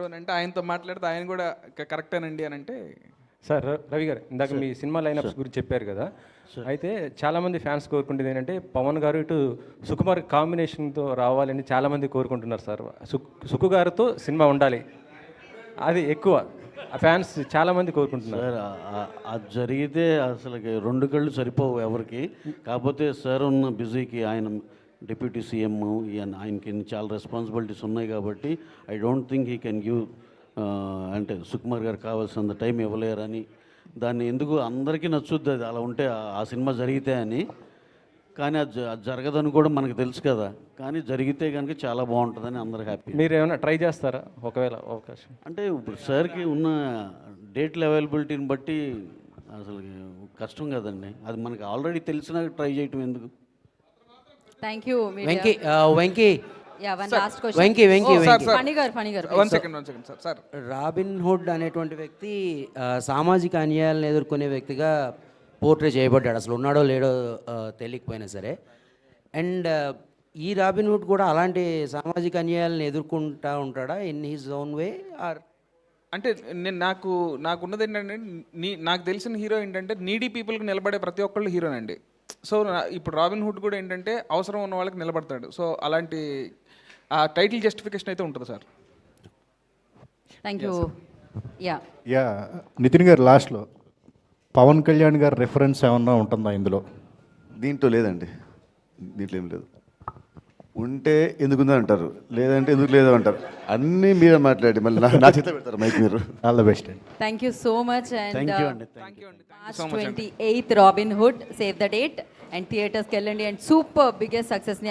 అంటే ఆయనతో మాట్లాడితే ఆయన కూడా కరెక్టేనండి అని అంటే సార్ రవి గారు ఇందాక మీ సినిమా లైనప్స్ గురించి చెప్పారు కదా, అయితే చాలామంది ఫ్యాన్స్ కోరుకుంటుంది ఏంటంటే పవన్ గారు ఇటు సుకుమార్ కాంబినేషన్తో రావాలని చాలామంది కోరుకుంటున్నారు సార్. సుకు గారితో సినిమా ఉండాలి, అది ఎక్కువ ఫ్యాన్స్ చాలామంది కోరుకుంటున్నారు సార్. అది జరిగితే అసలు రెండు కళ్ళు సరిపోవు ఎవరికి. కాకపోతే సార్ ఉన్న బిజీకి ఆయన డిప్యూటీ సీఎం ఆయనకి చాలా రెస్పాన్సిబిలిటీస్ ఉన్నాయి కాబట్టి I don't think he can give అంటే సుకుమార్ గారు కావాల్సినంత టైం ఇవ్వలేరని, దాన్ని ఎందుకు అందరికీ నచ్చుద్ది అది అలా ఉంటే ఆ సినిమా జరిగితే అని. కానీ అది జరగదని కూడా మనకు తెలుసు కదా, కానీ జరిగితే కనుక చాలా బాగుంటుందని అందరు హ్యాపీ. మీరు ఏమైనా ట్రై చేస్తారా ఒకవేళ అవకాశం? అంటే ఇప్పుడు సార్కి ఉన్న డేట్ల అవైలబిలిటీని బట్టి అసలు కష్టం కదండి, అది మనకి ఆల్రెడీ తెలిసినా ట్రై చేయటం ఎందుకు. Thank you Venky Venky yeah one last question Venky Venky Phani గారు one second sir. Robin Hood అనేటువంటి వ్యక్తి సామాజిక అన్యాయాలను ఎదుర్కొనే వ్యక్తిగా పోర్ట్రే చేయబడ్డాడు, అసలు ఉన్నాడో లేడో తెలియకపోయినా సరే. అండ్ ఈ రాబిన్ హుడ్ కూడా అలాంటి సామాజిక అన్యాయాలను ఎదుర్కొంటా ఉంటాడా in his own way or? అంటే నాకున్నది ఏంటంటే నాకు తెలిసిన హీరో ఏంటంటే నీడీ పీపుల్కి నిలబడే ప్రతి ఒక్కళ్ళు హీరోనండి. సో ఇప్పుడు రాబిన్ హుడ్ కూడా ఏంటంటే అవసరం ఉన్న వాళ్ళకి నిలబడతాడు. సో అలాంటి ఆ టైటిల్ జస్టిఫికేషన్ అయితే ఉంటుంది sir. Thank you. Yeah Nitin గారు లాస్ట్లో పవన్ కళ్యాణ్ గారు రెఫరెన్స్ ఏమన్నా ఉంటుందా ఇందులో? దీంట్లో లేదండి, దీంట్లో ఏం లేదు. ఉంటే ఎందుకుందని అంటారు, లేదంటే ఎందుకు లేదు అంటారు. అన్నీ మీరే మాట్లాడి మళ్ళీ నా చేతిలో పెడతారు మైక్ మీరు. ఆల్ ద బెస్ట్ అండి. Thank you so much. And thank you అండి. March 28th Robin Hood, save the date and థియేటర్స్కి వెళ్ళండి అండ్ సూపర్ బిగ్గెస్ట్ సక్సెస్ని